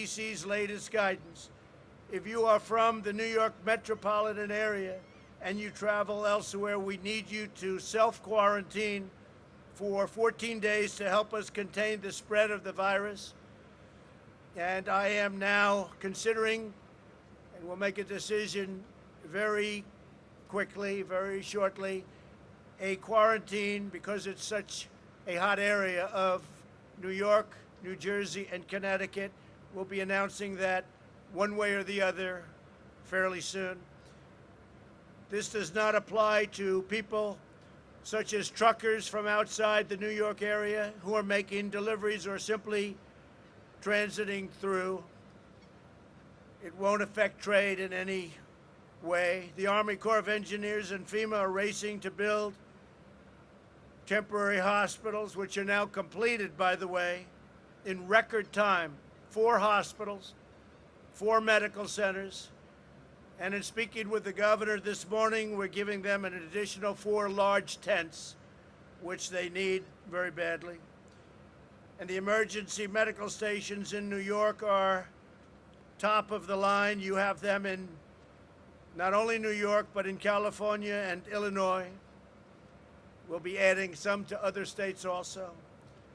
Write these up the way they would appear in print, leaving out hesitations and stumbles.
CDC's latest guidance. If you are from the New York metropolitan area and you travel elsewhere, we need you to self-quarantine for 14 days to help us contain the spread of the virus. And I am now considering, and we'll make a decision very quickly, very shortly, a quarantine, because it's such a hot area, of New York, New Jersey, and Connecticut. We'll be announcing that one way or the other fairly soon. This does not apply to people such as truckers from outside the New York area who are making deliveries or simply transiting through. It won't affect trade in any way. The Army Corps of Engineers and FEMA are racing to build temporary hospitals, which are now completed, by the way, in record time. 4 hospitals, 4 medical centers. And in speaking with the governor this morning, we're giving them an additional 4 large tents, which they need very badly. And the emergency medical stations in New York are top of the line. You have them in not only New York, but in California and Illinois. We'll be adding some to other states also.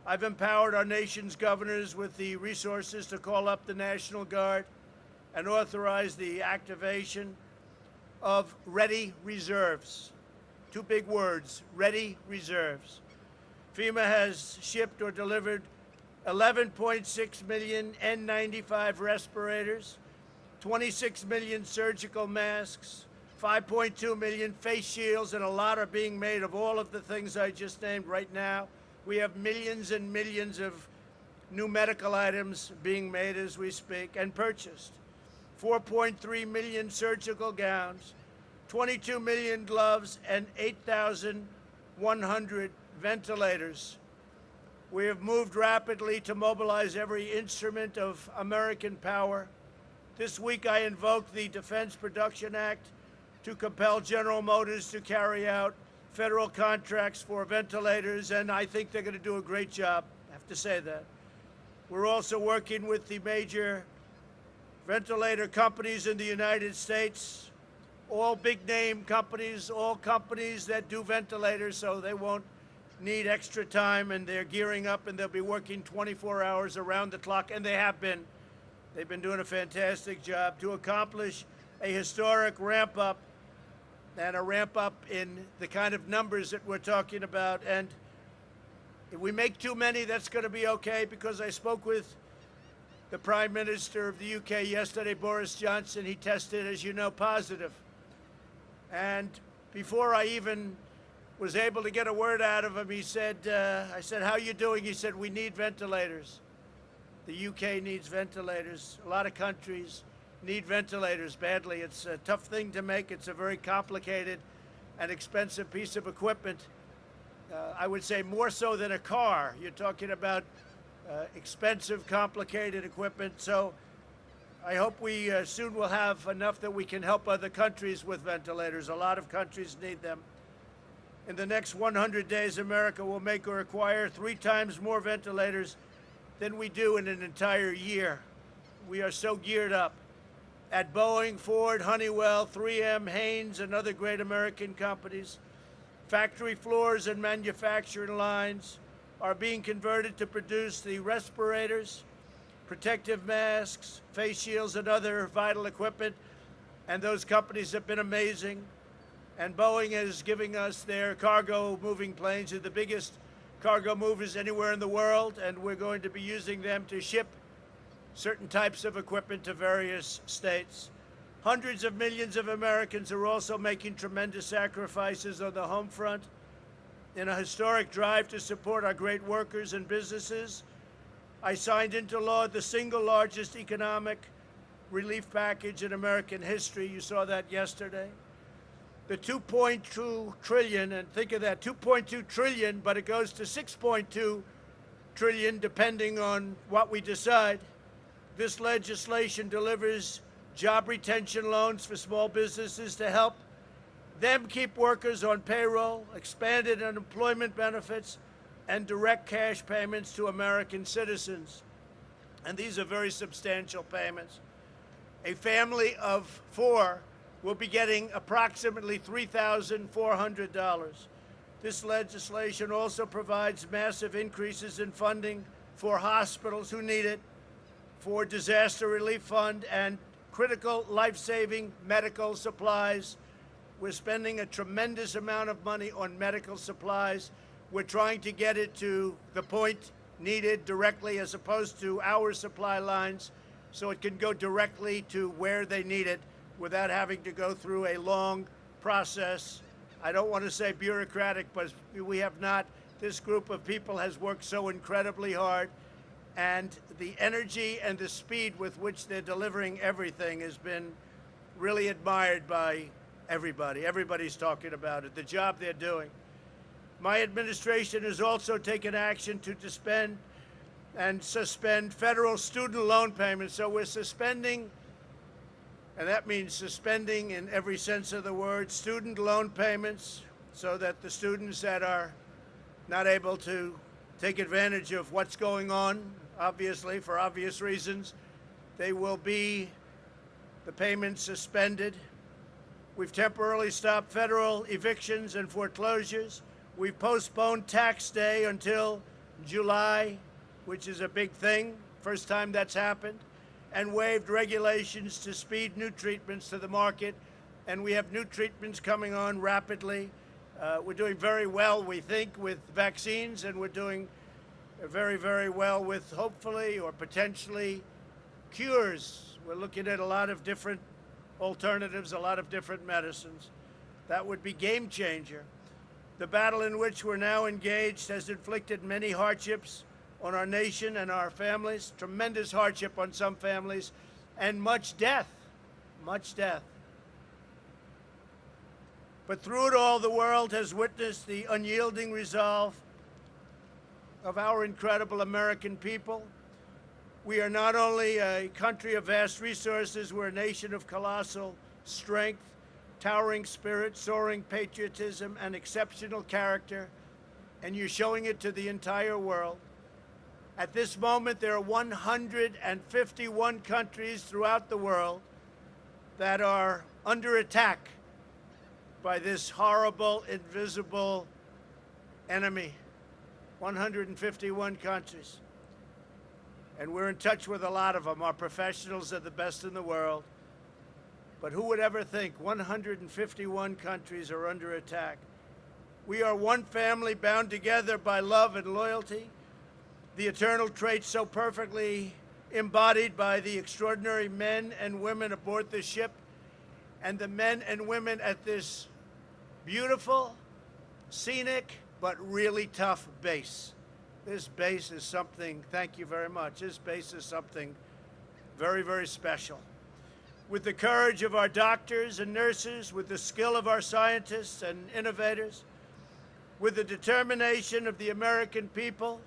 I've empowered our nation's governors with the resources to call up the National Guard and authorize the activation of ready reserves. 2 big words, ready reserves. FEMA has shipped or delivered 11.6 million N95 respirators, 26 million surgical masks, 5.2 million face shields, and a lot are being made of all of the things I just named right now. We have millions and millions of new medical items being made as we speak and purchased. 4.3 million surgical gowns, 22 million gloves, and 8,100 ventilators. We have moved rapidly to mobilize every instrument of American power. This week I invoked the Defense Production Act to compel General Motors to carry out federal contracts for ventilators, and I think they're going to do a great job. I have to say that. We're also working with the major ventilator companies in the United States, all big-name companies, all companies that do ventilators, so they won't need extra time, and they're gearing up, and they'll be working 24 hours around the clock, and they have been. They've been doing a fantastic job to accomplish a historic ramp-up, and a ramp-up in the kind of numbers that we're talking about. And if we make too many, that's going to be okay, because I spoke with the Prime Minister of the UK yesterday, Boris Johnson. He tested, as you know, positive. And before I even was able to get a word out of him, he said, I said, how are you doing? He said, we need ventilators. The UK needs ventilators. A lot of countries need ventilators badly. It's a tough thing to make. It's a very complicated and expensive piece of equipment. I would say more so than a car. You're talking about expensive, complicated equipment. So I hope we soon will have enough that we can help other countries with ventilators. A lot of countries need them. In the next 100 days, America will make or acquire 3 times more ventilators than we do in an entire year. We are so geared up. At Boeing, Ford, Honeywell, 3M, Haynes, and other great American companies, factory floors and manufacturing lines are being converted to produce the respirators, protective masks, face shields, and other vital equipment. And those companies have been amazing. And Boeing is giving us their cargo moving planes. They're the biggest cargo movers anywhere in the world, and we're going to be using them to ship certain types of equipment to various states. Hundreds of millions of Americans are also making tremendous sacrifices on the home front in a historic drive to support our great workers and businesses. I signed into law the single largest economic relief package in American history. You saw that yesterday. The 2.2 trillion, and think of that, 2.2 trillion, but it goes to 6.2 trillion depending on what we decide. This legislation delivers job retention loans for small businesses to help them keep workers on payroll, expanded unemployment benefits, and direct cash payments to American citizens. and these are very substantial payments. A family of 4 will be getting approximately $3,400. This legislation also provides massive increases in funding for hospitals who need it, for disaster relief fund, and critical life-saving medical supplies. We're spending a tremendous amount of money on medical supplies. We're trying to get it to the point needed directly, as opposed to our supply lines, so it can go directly to where they need it without having to go through a long process. I don't want to say bureaucratic, but we have not. This group of people has worked so incredibly hard, and the energy and the speed with which they're delivering everything has been really admired by everybody. Everybody's talking about it, the job they're doing. My administration has also taken action to suspend federal student loan payments. So we're suspending, and that means suspending in every sense of the word, student loan payments, so that the students that are not able to take advantage of what's going on, obviously, for obvious reasons, they will be the payments suspended. We've temporarily stopped federal evictions and foreclosures. We've postponed tax day until July, which is a big thing, first time that's happened, and waived regulations to speed new treatments to the market. And we have new treatments coming on rapidly. We're doing very well, we think, with vaccines, and we're doing very, very well with, hopefully or potentially, cures. We're looking at a lot of different alternatives, a lot of different medicines. That would be game changer. The battle in which we're now engaged has inflicted many hardships on our nation and our families, tremendous hardship on some families, and much death, much death. But through it all, the world has witnessed the unyielding resolve of our incredible American people. We are not only a country of vast resources, we're a nation of colossal strength, towering spirit, soaring patriotism, and exceptional character, and you're showing it to the entire world. At this moment, there are 151 countries throughout the world that are under attack by this horrible, invisible enemy. 151 countries. And we're in touch with a lot of them. Our professionals are the best in the world. But who would ever think 151 countries are under attack? We are one family bound together by love and loyalty, the eternal traits so perfectly embodied by the extraordinary men and women aboard this ship, and the men and women at this beautiful, scenic, but really tough base. This base is something, thank you very much, this base is something very, very special. With the courage of our doctors and nurses, with the skill of our scientists and innovators, with the determination of the American people,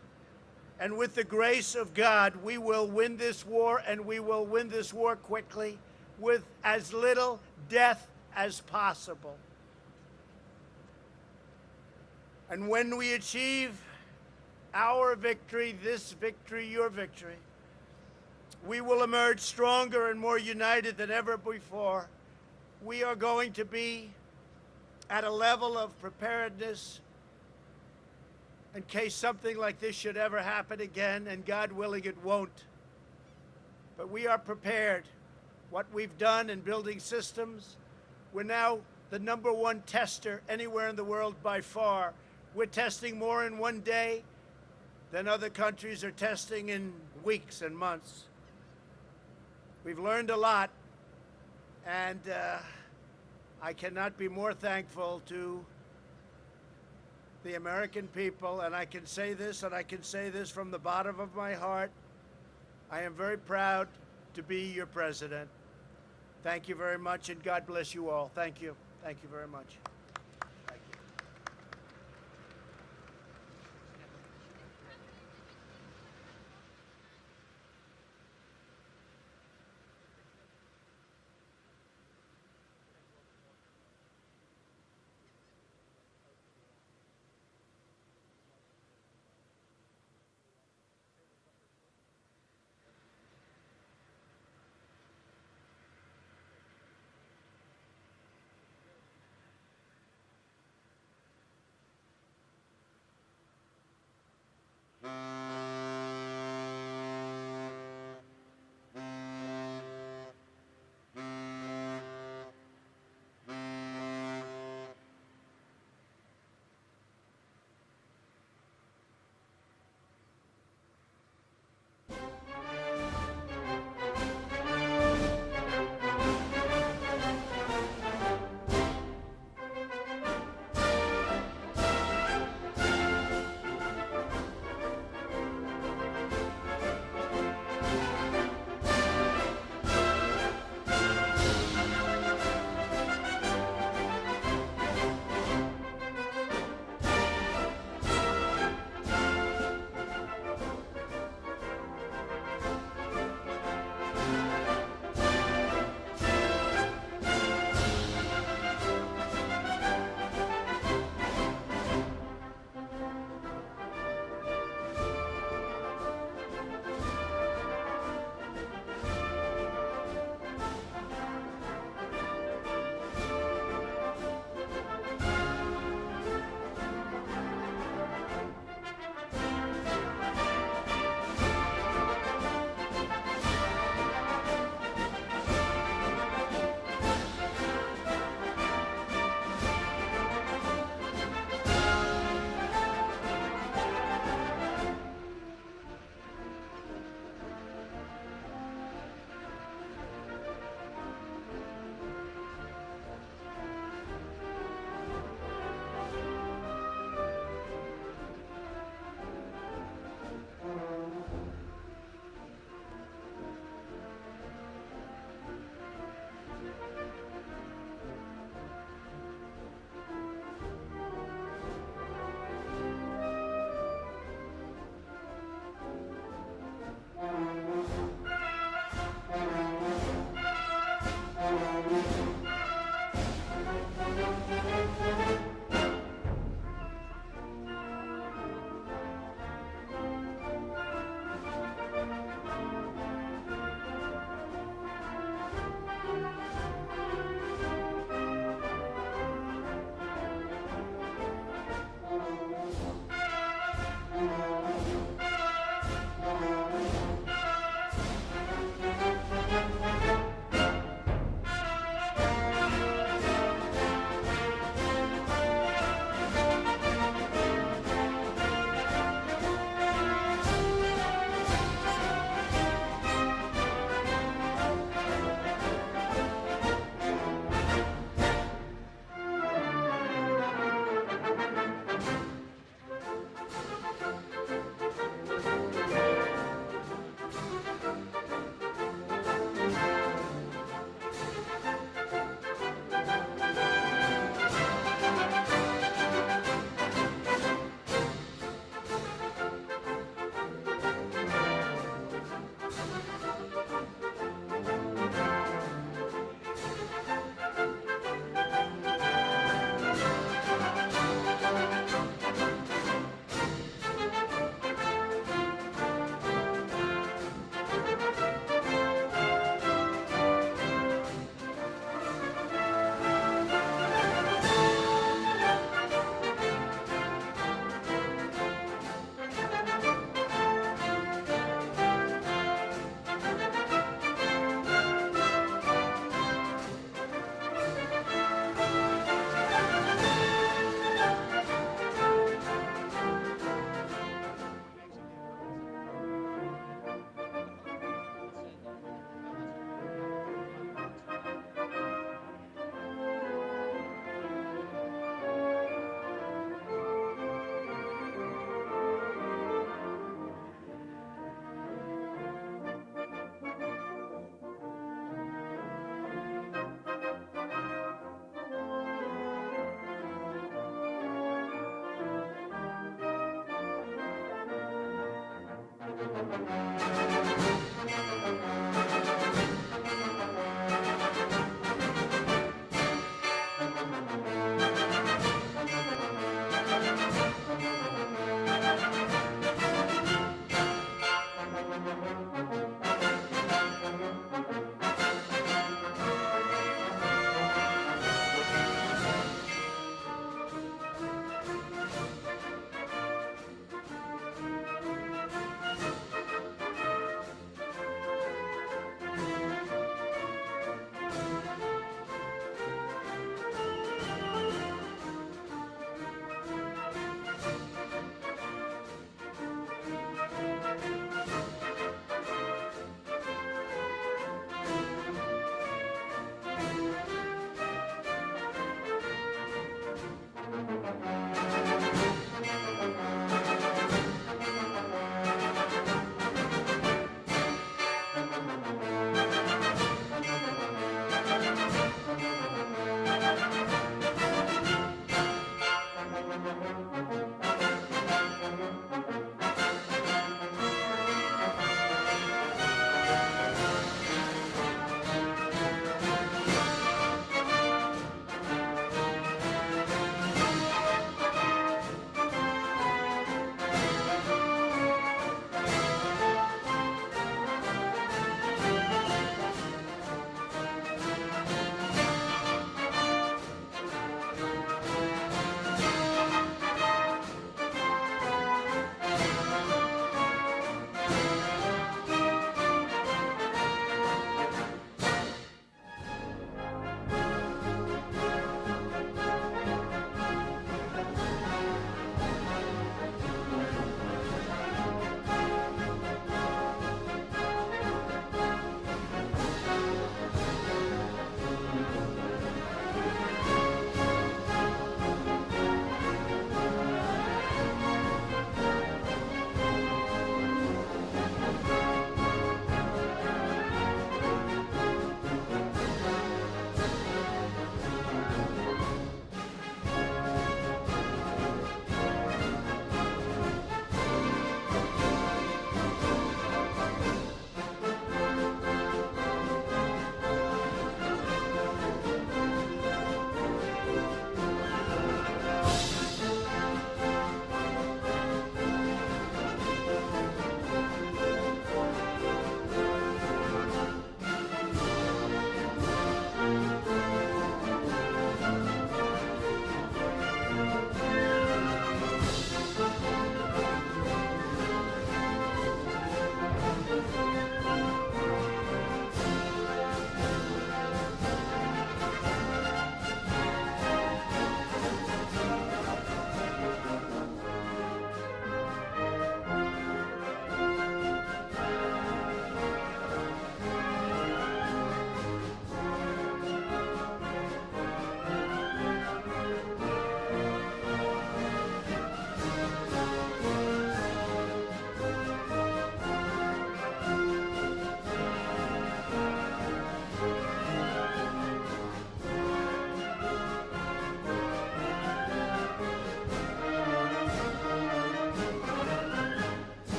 and with the grace of God, we will win this war, and we will win this war quickly, with as little death as possible. And when we achieve our victory, this victory, your victory, we will emerge stronger and more united than ever before. We are going to be at a level of preparedness in case something like this should ever happen again, and God willing it won't. But we are prepared. What we've done in building systems, we're now the #1 tester anywhere in the world by far. We're testing more in one day than other countries are testing in weeks and months. We've learned a lot, and I cannot be more thankful to the American people, and I can say this, and I can say this from the bottom of my heart. I am very proud to be your president. Thank you very much, and God bless you all. Thank you. Thank you very much.